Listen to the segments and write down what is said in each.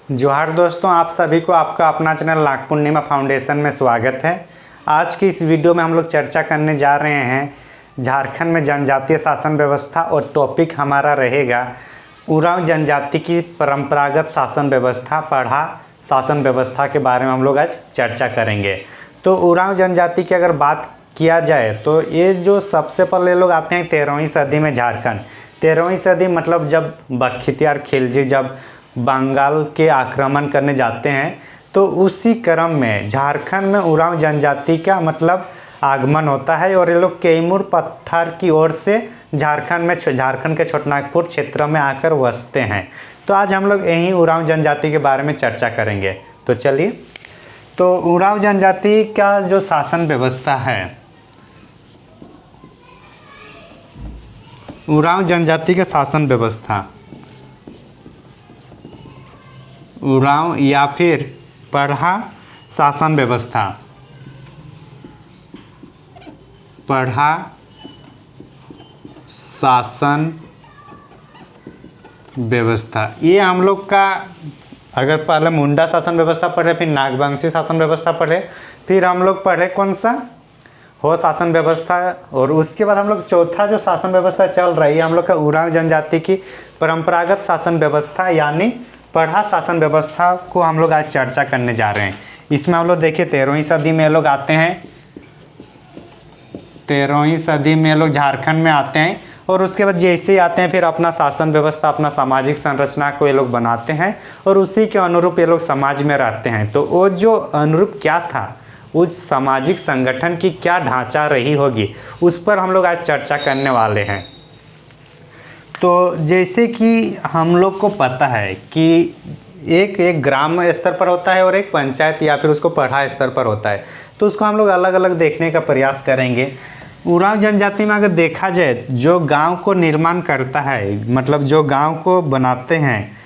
जोहार दोस्तों, आप सभी को आपका अपना चैनल लाख पूर्णिमा फाउंडेशन में स्वागत है। आज की इस वीडियो में हम लोग चर्चा करने जा रहे हैं झारखंड में जनजातीय शासन व्यवस्था और टॉपिक हमारा रहेगा उरांव जनजाति की परंपरागत शासन व्यवस्था, पढ़ा शासन व्यवस्था के बारे में हम लोग आज चर्चा करेंगे। तो उरांव जनजाति की अगर बात किया जाए तो ये जो सबसे पहले लोग आते हैं 13वीं सदी में झारखंड। 13वीं सदी मतलब जब बख्तियार खिलजी जब बंगाल के आक्रमण करने जाते हैं तो उसी क्रम में झारखंड में उरांव जनजाति का मतलब आगमन होता है और ये लोग कैमूर पठार की ओर से झारखंड के छोटानागपुर क्षेत्र में आकर बसते हैं। तो आज हम लोग यही उरांव जनजाति के बारे में चर्चा करेंगे। तो चलिए, तो उरांव जनजाति का जो शासन व्यवस्था है, उरांव जनजाति का शासन व्यवस्था, उरांव या फिर पढ़ा शासन व्यवस्था, पढ़ा शासन व्यवस्था, ये हम लोग का अगर पहले मुंडा शासन व्यवस्था पढ़े, फिर नागवंशी शासन व्यवस्था पढ़े, फिर हम लोग पढ़े कौन सा हो शासन व्यवस्था, और उसके बाद हम लोग चौथा जो शासन व्यवस्था चल रही है हम लोग का उरांव जनजाति की परंपरागत शासन व्यवस्था यानी पढ़ा शासन व्यवस्था को हम लोग आज चर्चा करने जा रहे हैं। इसमें हम लोग देखिए 13वीं सदी में लोग आते हैं, 13वीं सदी में लोग झारखंड में आते हैं और उसके बाद जैसे ही आते हैं फिर अपना शासन व्यवस्था, अपना सामाजिक संरचना को ये लोग बनाते हैं और उसी के अनुरूप ये लोग समाज में रहते हैं। तो वो जो अनुरूप क्या था, उस सामाजिक संगठन की क्या ढांचा रही होगी, उस पर हम लोग आज चर्चा करने वाले हैं। तो जैसे कि हम लोग को पता है कि एक ग्राम स्तर पर होता है और एक पंचायत या फिर उसको पढ़ा स्तर पर होता है, तो उसको हम लोग अलग अलग देखने का प्रयास करेंगे। उरांव जनजाति में अगर देखा जाए, जो गांव को निर्माण करता है, मतलब जो गांव को बनाते हैं,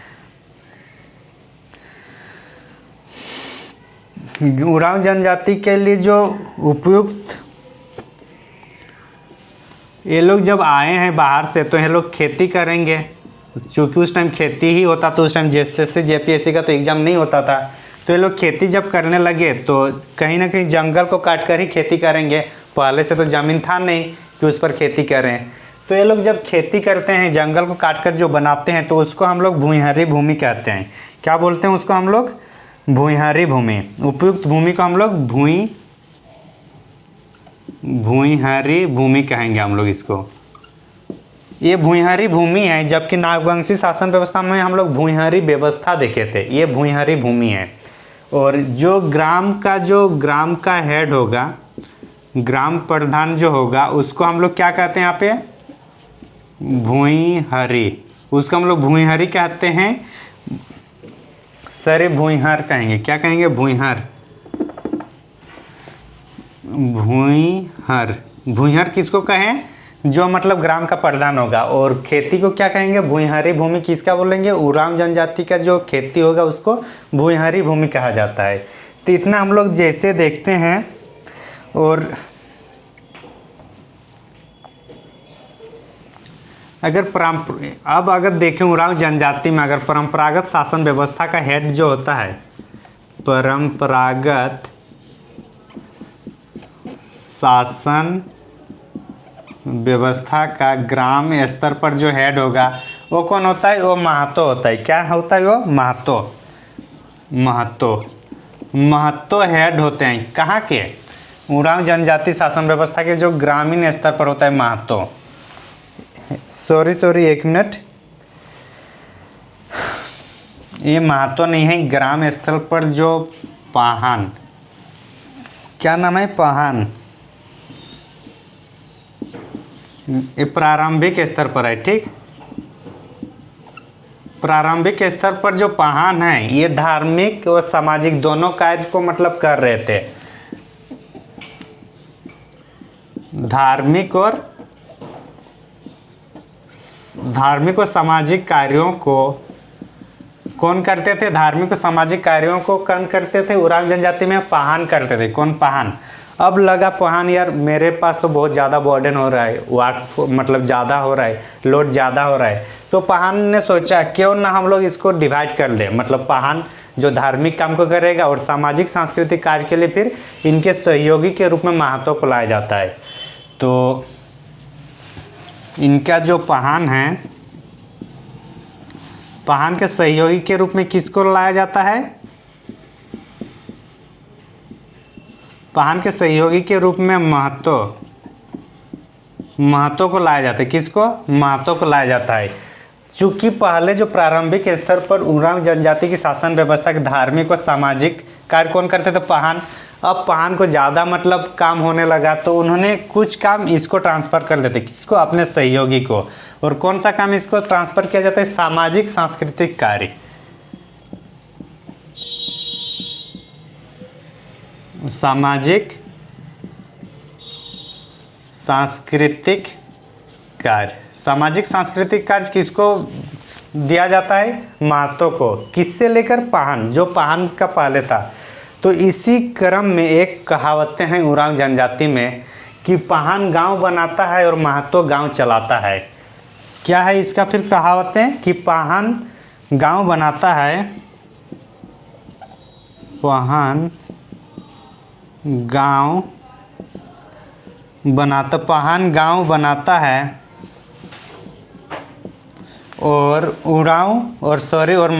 उरांव जनजाति के लिए जो उपयुक्त, ये लोग जब आए हैं बाहर से तो ये लोग खेती करेंगे। क्योंकि उस टाइम खेती ही होता, तो उस टाइम जेएसएससी जेपीएससी का तो एग्ज़ाम नहीं होता था। तो ये लोग खेती जब करने लगे तो कहीं ना कहीं जंगल को काट कर ही खेती करेंगे। पहले से तो ज़मीन था नहीं कि उस पर खेती करें। तो ये लोग जब खेती करते हैं, जंगल को काट कर जो बनाते हैं, तो उसको हम लोग भूइंहारी भूमि कहते हैं। क्या बोलते हैं उसको हम लोग? भूइंहारी भूमि। उपयुक्त भूमि को हम लोग भूइंहारी भूमि कहेंगे हम लोग इसको। ये भूइंहारी भूमि है, जबकि नागवंशी शासन व्यवस्था में हम लोग भूइंहारी व्यवस्था देखे थे। ये भूइंहारी भूमि है। और जो ग्राम का हेड होगा, ग्राम प्रधान जो होगा, उसको हम लोग क्या कहते हैं यहाँ पे? भूइंहारी। उसको हम लोग भूइंहारी कहते हैं। सर भूइंहार कहेंगे। क्या कहेंगे? भूइंहार। भूइंहार। भूइंहार किसको कहें? जो मतलब ग्राम का प्रधान होगा। और खेती को क्या कहेंगे? भूइंहारी भूमि। किसका बोलेंगे? उरांव जनजाति का जो खेती होगा उसको भूइंहारी भूमि कहा जाता है। तो इतना हम लोग जैसे देखते हैं। और अगर देखें उरांव जनजाति में अगर परंपरागत शासन व्यवस्था का हेड जो होता है, परंपरागत शासन व्यवस्था का ग्राम स्तर पर जो हेड होगा वो कौन होता है? वो महतो होता है। क्या होता है वो? महतो हेड होते हैं। कहाँ के? उरांव जनजाति शासन व्यवस्था के जो ग्रामीण स्तर पर होता है, महतो। सॉरी एक मिनट, ये महतो नहीं है। ग्राम स्तर पर जो पाहन, क्या नाम है? पाहन। ये प्रारंभिक स्तर पर है, ठीक। प्रारंभिक स्तर पर जो पाहन है, ये धार्मिक और सामाजिक दोनों कार्य को मतलब कर रहे थे। धार्मिक और सामाजिक कार्यों को कौन करते थे? धार्मिक और सामाजिक कार्यों को कौन करते थे? उरांव जनजाति में पाहन करते थे। कौन? पाहन। अब लगा पहान यार मेरे पास तो बहुत ज़्यादा बर्डन हो रहा है, वर्क मतलब ज़्यादा हो रहा है, लोड ज़्यादा हो रहा है। तो पहान ने सोचा क्यों ना हम लोग इसको डिवाइड कर दें, मतलब पहान जो धार्मिक काम को करेगा और सामाजिक सांस्कृतिक कार्य के लिए फिर इनके सहयोगी के रूप में महतो को लाया जाता है। तो इनका जो पहान है, पहान के सहयोगी के रूप में किसको लाया जाता है? पहान के सहयोगी के रूप में महतो को लाया जाता है। किसको? महतो को लाया जाता है। चूंकि पहले जो प्रारंभिक स्तर पर उरांव जनजाति की शासन व्यवस्था के धार्मिक और सामाजिक कार्य कौन करते थे? पहान। अब पहान को ज़्यादा मतलब काम होने लगा तो उन्होंने कुछ काम इसको ट्रांसफ़र कर देते। किसको? अपने सहयोगी को। और कौन सा काम इसको ट्रांसफ़र किया जाता है? सामाजिक सांस्कृतिक कार्य। सामाजिक सांस्कृतिक कार्य। सामाजिक सांस्कृतिक कार्य किसको दिया जाता है? महतो को। किससे लेकर? पहान, जो पहान का पहले था। तो इसी क्रम में एक कहावतें हैं उरांव जनजाति में कि पहान गांव बनाता है और महतो गांव चलाता है। क्या है इसका फिर कहावतें? कि पहान गांव बनाता है, पहान गांव बनाता है और उरांव और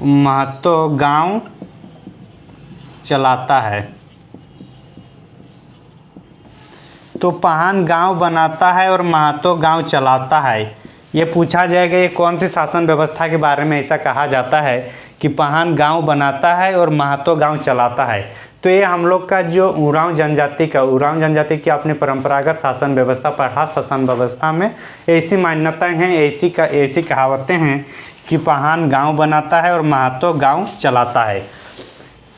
महतो गांव चलाता है। तो पहान गांव बनाता है और महतो गांव चलाता है। ये पूछा जाएगा ये कौन सी शासन व्यवस्था के बारे में ऐसा कहा जाता है कि पहान गांव बनाता है और महतो गांव चलाता है? तो ये हम लोग का जो उरांव जनजाति की अपनी परंपरागत शासन व्यवस्था, पढ़ा शासन व्यवस्था में ऐसी मान्यताएं हैं, ऐसी कहावतें हैं कि पहान गांव बनाता है और महतो गांव चलाता है।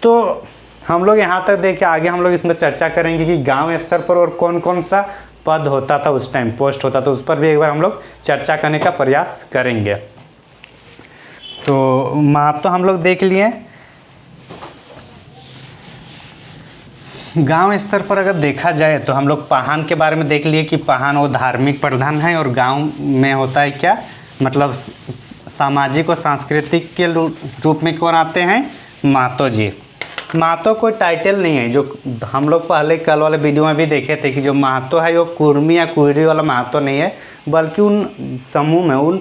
तो हम लोग यहाँ तक देख के आगे हम लोग इसमें चर्चा करेंगे कि गांव स्तर पर और कौन कौन सा पद होता था उस टाइम, पोस्ट होता था, उस पर भी एक बार हम लोग चर्चा करने का प्रयास करेंगे। तो महतो हम लोग देख लिए। गांव स्तर पर अगर देखा जाए तो हम लोग पहान के बारे में देख लिए कि पहान वो धार्मिक प्रधान है और गांव में होता है क्या, मतलब सामाजिक और सांस्कृतिक के रूप में कौन आते हैं? महतो जी। महतो कोई टाइटल नहीं है, जो हम लोग पहले कल वाले वीडियो में भी देखे थे कि जो महतो है वो कुर्मी या कुर्री वाला महतो नहीं है, बल्कि उन समूह में, उन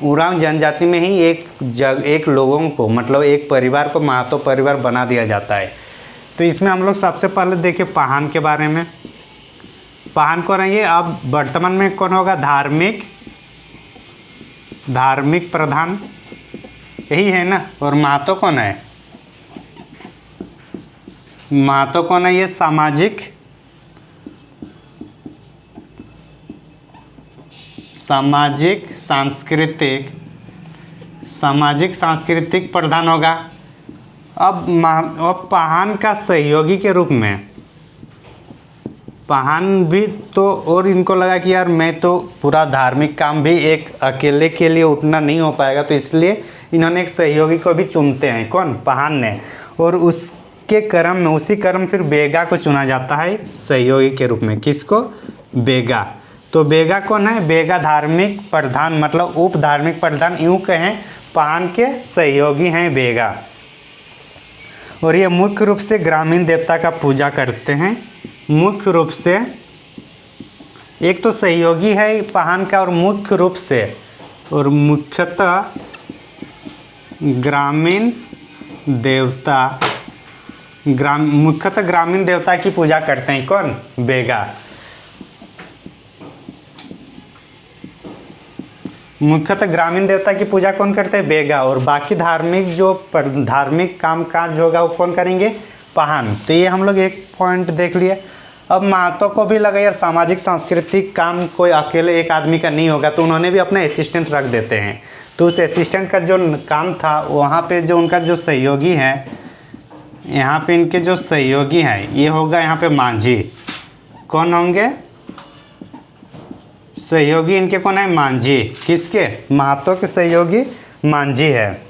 उरांव जनजाति में ही एक लोगों को, मतलब एक परिवार को महतो परिवार बना दिया जाता है। तो इसमें हम लोग सबसे पहले देखें पहान के बारे में। पहान कौन है ये? अब वर्तमान में कौन होगा? धार्मिक प्रधान यही है ना। और महतो कौन है? महतो कौन है? ये सामाजिक सांस्कृतिक प्रधान होगा। अब पहान का सहयोगी के रूप में पहान भी तो, और इनको लगा कि यार मैं तो पूरा धार्मिक काम भी एक अकेले के लिए उतना नहीं हो पाएगा, तो इसलिए इन्होंने एक सहयोगी को भी चुनते हैं। कौन? पहान ने। और उसके क्रम में, उसी क्रम फिर बेगा को चुना जाता है सहयोगी के रूप में। किसको? बेगा। तो बेगा कौन है? बेगा धार्मिक प्रधान, मतलब उप धार्मिक प्रधान यूँ कहें, पहान के सहयोगी हैं बेगा। और ये मुख्य रूप से ग्रामीण देवता का पूजा करते हैं। मुख्य रूप से एक तो सहयोगी है पहान का, और मुख्य रूप से और मुख्यतः ग्रामीण देवता की पूजा करते हैं। कौन? बेगा। मुख्यतः ग्रामीण देवता की पूजा कौन करते हैं? बेगा। और बाकी धार्मिक काम काज होगा वो कौन करेंगे? पहान। तो ये हम लोग एक पॉइंट देख लिए। अब महतो को भी लगा यार सामाजिक सांस्कृतिक काम कोई अकेले एक आदमी का नहीं होगा, तो उन्होंने भी अपना असिस्टेंट रख देते हैं। तो उस असिस्टेंट का जो काम था वहाँ पे जो उनका जो सहयोगी है, यहाँ पे इनके जो सहयोगी हैं ये होगा यहाँ पे मांझी। कौन होंगे सहयोगी इनके? कौन है? मांझी। किसके? महतो के सहयोगी मांझी है।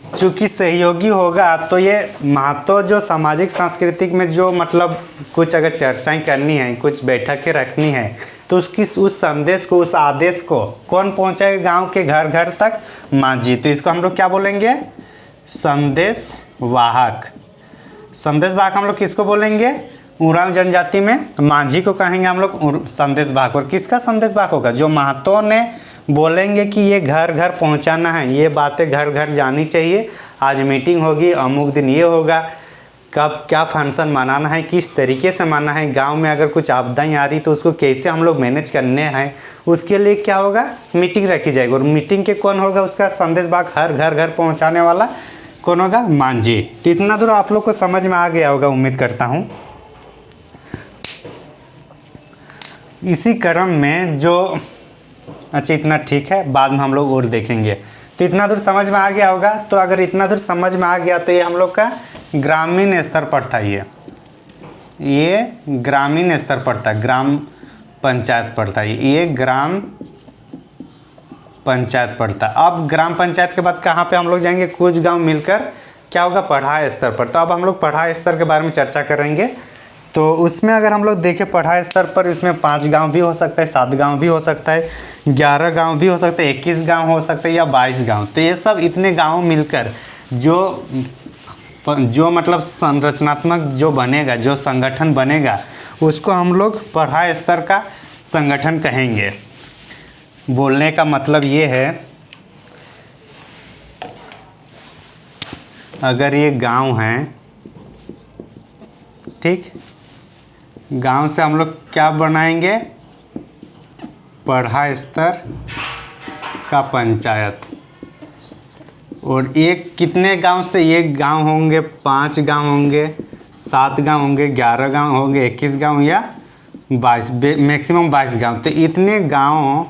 चूँकि सहयोगी होगा तो ये महत्व जो सामाजिक सांस्कृतिक में जो मतलब कुछ अगर चर्चाएं करनी है, कुछ बैठकें रखनी है, तो उसकी उस संदेश को, उस आदेश को कौन पहुंचाएगा गांव के घर घर तक? मांझी। तो इसको हम लोग क्या बोलेंगे? संदेश वाहक। संदेश वाहक हम लोग किसको बोलेंगे? उरांव जनजाति में मांझी को कहेंगे हम लोग संदेश वाहक। और किसका संदेश वाहक होगा? जो महतों ने बोलेंगे कि ये घर घर पहुंचाना है, ये बातें घर घर जानी चाहिए, आज मीटिंग होगी, अमुक दिन ये होगा, कब क्या फंक्शन मनाना है, किस तरीके से मनाना है, गांव में अगर कुछ आपदाएं आ रही तो उसको कैसे हम लोग मैनेज करने हैं, उसके लिए क्या होगा? मीटिंग रखी जाएगी। और मीटिंग के कौन होगा? उसका संदेश वाहक, हर घर घर पहुँचाने वाला कौन होगा? मांझी। तो इतना दूर आप लोग को समझ में आ गया होगा, उम्मीद करता हूँ। इसी क्रम में जो अच्छा इतना ठीक है, बाद में हम लोग और देखेंगे। तो इतना दूर समझ में आ गया होगा। तो अगर इतना दूर समझ में आ गया तो ये हम लोग का ग्रामीण स्तर पर था। ये ग्रामीण स्तर पर था, ग्राम पंचायत पर था, ये ग्राम पंचायत पर था। अब ग्राम पंचायत के बाद कहाँ पे हम लोग जाएंगे? कुछ गांव मिलकर क्या होगा? पढ़ाई स्तर पर। तो अब हम लोग पढ़ाई स्तर के बारे में चर्चा करेंगे। तो उसमें अगर हम लोग देखें पढ़ाई स्तर पर, इसमें 5 गांव भी हो सकता है, 7 गांव भी हो सकता है, 11 गांव भी हो सकता है, 21 गांव हो सकता है या 22 गांव। तो ये सब इतने गांव मिलकर जो मतलब संरचनात्मक जो बनेगा, जो संगठन बनेगा, उसको हम लोग पढ़ाई स्तर का संगठन कहेंगे। बोलने का मतलब ये है, अगर ये गांव हैं, ठीक, गांव से हम लोग क्या बनाएंगे? पढ़ाई स्तर का पंचायत। और एक कितने गांव से? एक गांव होंगे, 5 गांव होंगे, 7 गांव होंगे, 11 गांव होंगे, 21 गांव या 22, मैक्सिमम 22 गांव। तो इतने गांव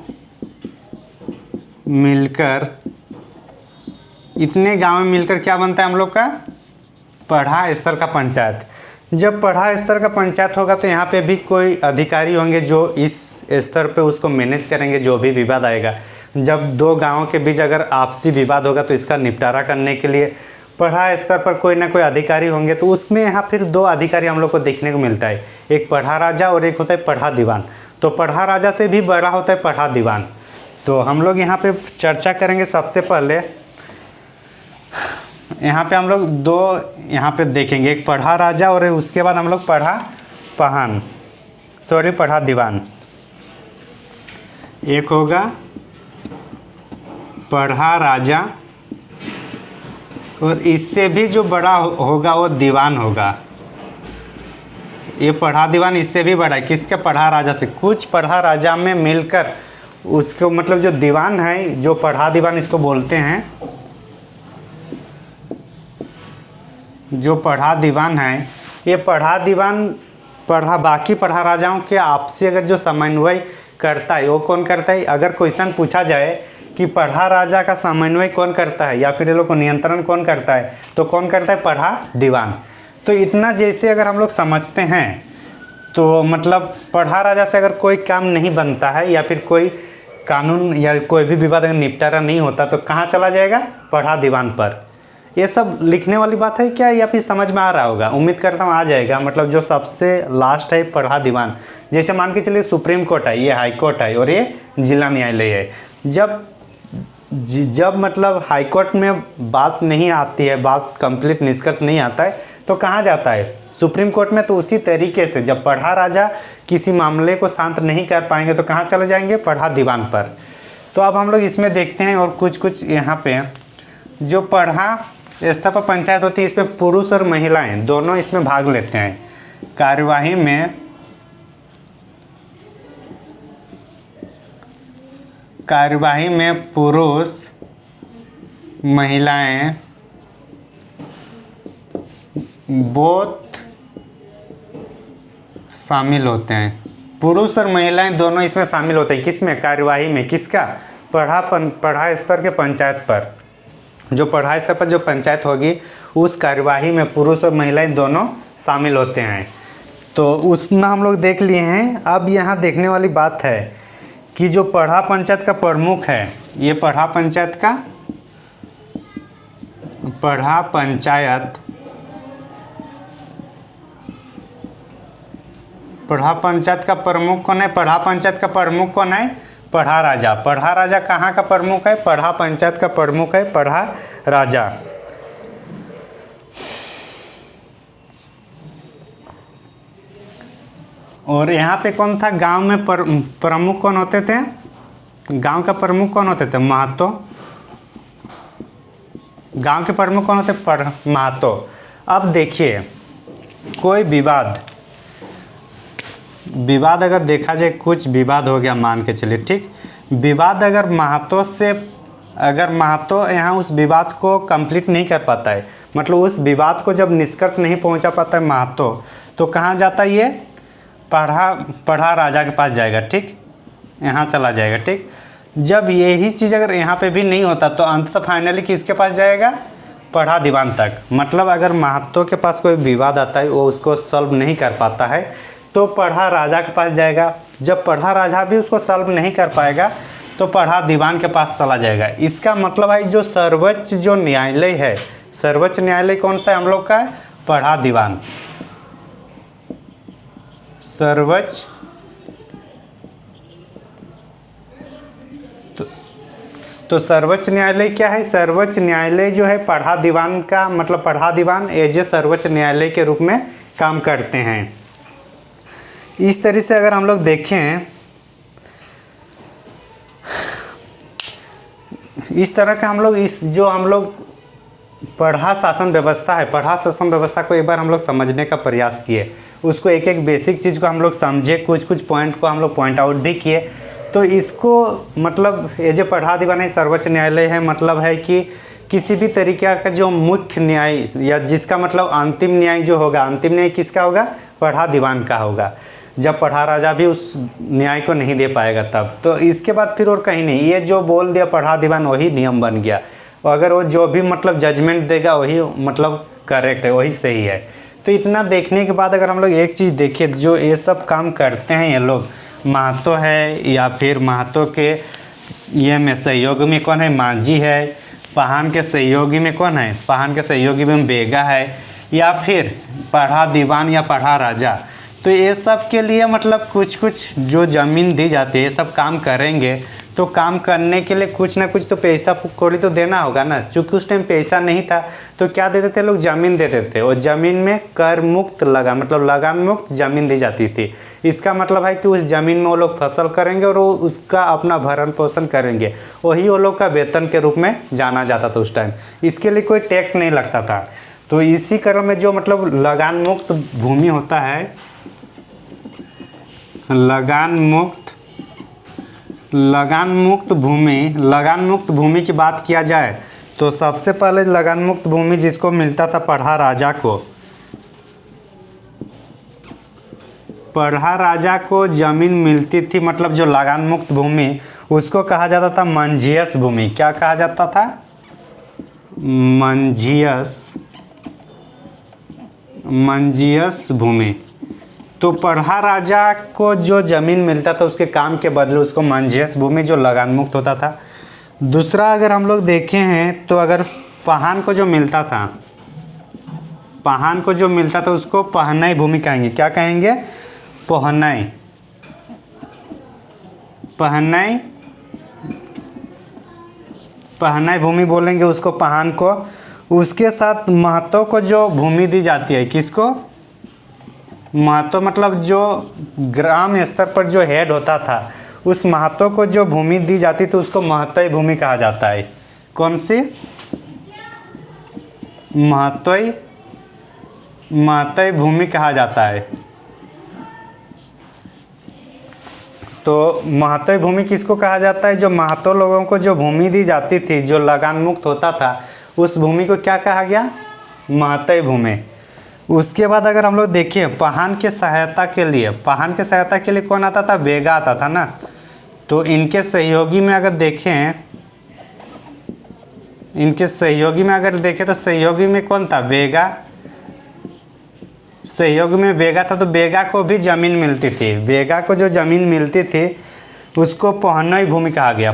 मिलकर, इतने गांव मिलकर क्या बनता है हम लोग का? पढ़ाई स्तर का पंचायत। जब पढ़ाई स्तर का पंचायत होगा तो यहाँ पे भी कोई अधिकारी होंगे जो इस स्तर पे उसको मैनेज करेंगे, जो भी विवाद आएगा। जब 2 गांवों के बीच अगर आपसी विवाद होगा तो इसका निपटारा करने के लिए पढ़ाई स्तर पर कोई ना कोई अधिकारी होंगे। तो उसमें यहाँ फिर 2 अधिकारी हम लोग को देखने को मिलता है, एक पढ़ा राजा और एक होता है पढ़ा दीवान। तो पढ़ा राजा से भी बड़ा होता है पढ़ा दीवान। तो हम लोग यहाँ पे चर्चा करेंगे। सबसे पहले यहाँ पे हम लोग 2 यहाँ पे देखेंगे, एक पढ़ा राजा और उसके बाद हम लोग पढ़ा दीवान। एक होगा पढ़ा राजा और इससे भी जो बड़ा होगा वो दीवान होगा। ये पढ़ा दीवान इससे भी बड़ा है, किसके? पढ़ा राजा से। कुछ पढ़ा राजा में मिलकर उसको मतलब जो दीवान है, जो पढ़ा दीवान इसको बोलते हैं, जो पढ़ा दीवान है, ये पढ़ा दीवान बाकी पढ़ा राजाओं के आपसी अगर जो समन्वय करता है वो कौन करता है? अगर क्वेश्चन पूछा जाए कि पढ़ा राजा का समन्वय कौन करता है या फिर ये लोग को नियंत्रण कौन करता है, तो कौन करता है? पढ़ा दीवान। तो इतना जैसे अगर हम लोग समझते हैं तो मतलब पढ़ा राजा से अगर कोई काम नहीं बनता है या फिर कोई कानून या कोई भी विवाद अगर निपटारा नहीं होता तो कहाँ चला जाएगा? पढ़ा दीवान पर। ये सब लिखने वाली बात है क्या, या फिर समझ में आ रहा होगा? उम्मीद करता हूँ आ जाएगा। मतलब जो सबसे लास्ट है पढ़ा दीवान। जैसे मान के चलिए सुप्रीम कोर्ट है, ये हाई कोर्ट है और ये जिला न्यायालय है। जब मतलब हाई कोर्ट में बात नहीं आती है, बात कंप्लीट निष्कर्ष नहीं आता है, तो कहाँ जाता है? सुप्रीम कोर्ट में। तो उसी तरीके से जब पढ़ा राजा किसी मामले को शांत नहीं कर पाएंगे तो कहाँ चले जाएंगे? पढ़ा दीवान पर। तो अब हम लोग इसमें देखते हैं और कुछ यहाँ पे जो पढ़ा स्तर पर पंचायत होती है, इसमें पुरुष और महिलाएं दोनों इसमें भाग लेते हैं। कार्यवाही में पुरुष महिलाएं बोथ शामिल होते हैं। पुरुष और महिलाएं दोनों इसमें शामिल होते हैं। किसमें? कार्यवाही में। किसका? पढ़ा स्तर के पंचायत पर। जो पढ़ाई स्तर पर जो पंचायत होगी उस कार्यवाही में पुरुष और महिलाएं दोनों शामिल होते हैं। तो उसना हम लोग देख लिए हैं। अब यहाँ देखने वाली बात है कि जो पढ़ा पंचायत का प्रमुख है, ये पढ़ा पंचायत का पढ़ा पंचायत, पढ़ा पंचायत का प्रमुख कौन है? पढ़ा पंचायत का प्रमुख कौन है? पढ़ा राजा। पढ़ा राजा कहाँ का प्रमुख है? पढ़ा पंचायत का प्रमुख है पढ़ा राजा। और यहाँ पे कौन था? गांव में प्रमुख कौन होते थे? गांव का प्रमुख कौन होते थे? महतो। गांव के प्रमुख कौन होते? महतो। अब देखिए, कोई विवाद अगर देखा जाए, कुछ विवाद हो गया मान के चलिए, ठीक। विवाद अगर महतो से, अगर महतो यहाँ उस विवाद को कंप्लीट नहीं कर पाता है, मतलब उस विवाद को जब निष्कर्ष नहीं पहुँचा पाता है महतो, तो कहाँ जाता है ये? पढ़ा राजा के पास जाएगा, ठीक। यहाँ चला जाएगा, ठीक। जब यही चीज़ अगर यहाँ पे भी नहीं होता तो अंततः फाइनली किसके पास जाएगा? पढ़ा दीवान तक। मतलब अगर महतो के पास कोई विवाद आता है, वो उसको सॉल्व नहीं कर पाता है, तो पढ़ा राजा के पास जाएगा। जब पढ़ा राजा भी उसको सॉल्व नहीं कर पाएगा तो पढ़ा दीवान के पास चला जाएगा। इसका मतलब है जो सर्वोच्च जो न्यायालय है, सर्वोच्च न्यायालय कौन सा है हम लोग का? पढ़ा दीवान। सर्वोच्च तो सर्वोच्च न्यायालय क्या है? सर्वोच्च न्यायालय जो है पढ़ा दीवान का, मतलब पढ़ा दीवान एज ए सर्वोच्च न्यायालय के रूप में काम करते हैं। इस तरह से अगर हम लोग देखें, इस तरह का हम लोग जो हम लोग पढ़ा शासन व्यवस्था है, पढ़ा शासन व्यवस्था को एक बार हम लोग समझने का प्रयास किए, उसको एक एक बेसिक चीज़ को हम लोग समझे, कुछ पॉइंट को हम लोग पॉइंट आउट भी किए। तो इसको मतलब ये जो पढ़ा दीवान है सर्वोच्च न्यायालय है, मतलब है कि किसी भी तरीके का जो मुख्य न्याय या जिसका मतलब अंतिम न्याय जो होगा, अंतिम न्याय किसका होगा? पढ़ा दीवान का होगा। जब पढ़ा राजा भी उस न्याय को नहीं दे पाएगा तब, तो इसके बाद फिर और कहीं नहीं, ये जो बोल दिया पढ़ा दीवान वही नियम बन गया। और अगर वो जो भी मतलब जजमेंट देगा वही मतलब करेक्ट है, वही सही है। तो इतना देखने के बाद अगर हम लोग एक चीज़ देखें, जो ये सब काम करते हैं ये लोग, महतो है या फिर महतो के ये में सहयोग में कौन है? मांझी है। पहान के सहयोगी में कौन है? पहान के सहयोगी में बेगा है, या फिर पढ़ा दीवान या पढ़ा राजा। तो ये सब के लिए मतलब कुछ जो ज़मीन दी जाती है, ये सब काम करेंगे तो काम करने के लिए कुछ ना कुछ तो पैसा कौड़ी तो देना होगा ना। चूँकि उस टाइम पैसा नहीं था तो क्या देते थे लोग? ज़मीन देते थे। और ज़मीन में कर मुक्त लगान, मतलब लगान मुक्त ज़मीन दी जाती थी। इसका मतलब है कि उस ज़मीन में वो लोग फसल करेंगे और वो उसका अपना भरण पोषण करेंगे, वही वो लोग का वेतन के रूप में जाना जाता था उस टाइम। इसके लिए कोई टैक्स नहीं लगता था। तो इसी क्रम में जो मतलब लगान मुक्त भूमि होता है, लगान मुक्त भूमि की बात किया जाए तो सबसे पहले लगान मुक्त भूमि जिसको मिलता था पढ़ा राजा को, पढ़ा राजा को जमीन मिलती थी, मतलब जो लगान मुक्त भूमि, उसको कहा जाता था मंझियस भूमि। क्या कहा जाता था? मंझियस भूमि। तो पढ़ा राजा को जो ज़मीन मिलता था उसके काम के बदले उसको मंझियस भूमि, जो लगान मुक्त होता था। दूसरा अगर हम लोग देखे हैं तो अगर पहान को जो मिलता था उसको पहनाई भूमि कहेंगे। क्या कहेंगे? पहनाई भूमि बोलेंगे उसको, पहान को। उसके साथ महतो को जो भूमि दी जाती है, किसको? महतो, मतलब जो ग्राम स्तर पर जो हेड होता था, उस महतो को जो भूमि दी जाती थी उसको महतोई भूमि कहा जाता है। कौन सी? महतोई भूमि कहा जाता है। तो महतोई भूमि किसको कहा जाता है? जो महतो लोगों को जो भूमि दी जाती थी, जो लगान मुक्त होता था, उस भूमि को क्या कहा गया? महतोई भूमि। उसके बाद अगर हम लोग देखें पहान के सहायता के लिए कौन आता था? बेगा आता था ना। तो इनके सहयोगी में अगर देखें तो सहयोगी में कौन था? बेगा। सहयोगी में बेगा था, तो बेगा को भी ज़मीन मिलती थी। बेगा को जो ज़मीन मिलती थी उसको पहनोई भूमि कहा गया।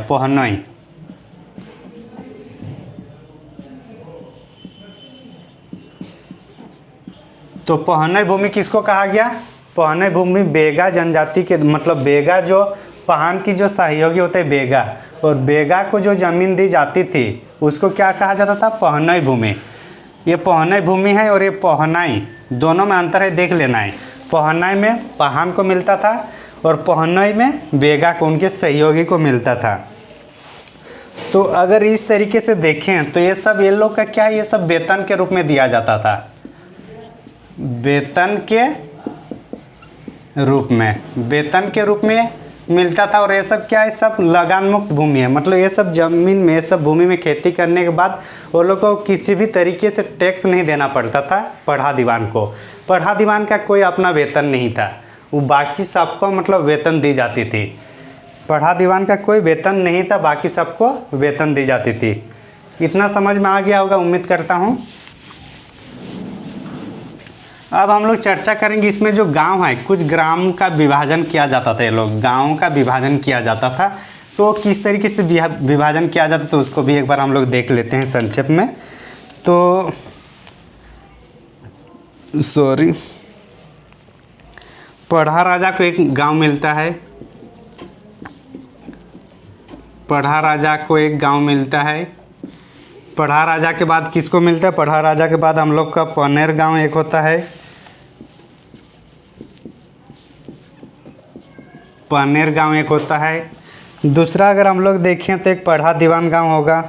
तो पहनई भूमि किसको कहा गया? पहनई भूमि बेगा जनजाति के, मतलब बेगा जो पहान की जो सहयोगी होते हैं बेगा, और बेगा को जो जमीन दी जाती थी उसको क्या कहा जाता था? पहनई भूमि। ये पहनई भूमि है और ये पहनाई, दोनों में अंतर है, देख लेना है। पहनाई में पहान को मिलता था और पहनई में बेगा को, उनके सहयोगी को मिलता था। तो अगर इस तरीके से देखें तो ये सब, ये लोग का क्या है, ये सब वेतन के रूप में दिया जाता था, वेतन के रूप में, वेतन के रूप में मिलता था। और ये सब क्या है, सब लगान मुक्त भूमि है, मतलब ये सब जमीन में, ये सब भूमि में खेती करने के बाद वो लोग को किसी भी तरीके से टैक्स नहीं देना पड़ता था पढ़ा दीवान को। पढ़ा दीवान का कोई अपना वेतन नहीं था, वो बाकी सबको मतलब वेतन दी जाती थी। पढ़ा दीवान का कोई वेतन नहीं था, बाकी सबको वेतन दी जाती थी। इतना समझ में आ गया होगा, उम्मीद करता हूँ। अब हम लोग चर्चा करेंगे इसमें जो गांव है, कुछ ग्राम का विभाजन किया जाता था, ये लोग गाँव का विभाजन किया जाता था। तो किस तरीके से विभाजन किया जाता था उसको भी एक बार हम लोग देख लेते हैं संक्षेप में। तो पढ़ा राजा को एक गांव मिलता है, पढ़ा राजा को एक गांव मिलता है। पढ़ा राजा के बाद किसको मिलता है? पढ़ा राजा के बाद हम लोग का पनेर गांव एक होता है, पनेर गांव एक होता है। दूसरा अगर हम लोग देखें तो एक पढ़ा दीवान गांव होगा,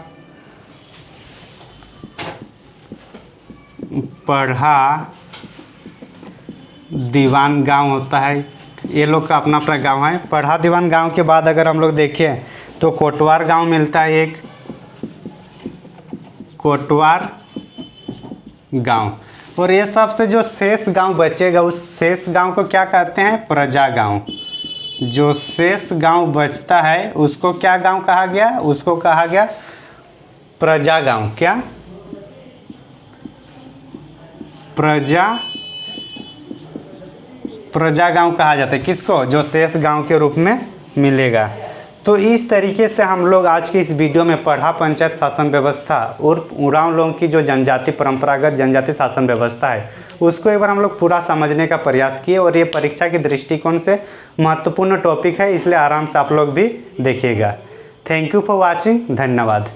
पढ़ा दीवान गांव होता है, ये लोग का अपना अपना गांव है। पढ़ा दीवान गांव के बाद अगर हम लोग देखें तो कोटवार गांव मिलता है, एक कोटवार गांव। और ये सब से जो शेष गांव बचेगा, उस शेष गांव को क्या कहते हैं? प्रजा गांव। जो शेष गांव बचता है उसको क्या गांव कहा गया? उसको कहा गया प्रजा गांव। क्या? प्रजा गांव कहा जाता है किसको? जो शेष गांव के रूप में मिलेगा। तो इस तरीके से हम लोग आज के इस वीडियो में पढ़ा पंचायत शासन व्यवस्था और उरांव लोगों की जो जनजाति परंपरागत जनजाति शासन व्यवस्था है उसको एक बार हम लोग पूरा समझने का प्रयास किए। और ये परीक्षा के दृष्टिकोण से महत्वपूर्ण टॉपिक है, इसलिए आराम से आप लोग भी देखिएगा। Thank you for watching. धन्यवाद।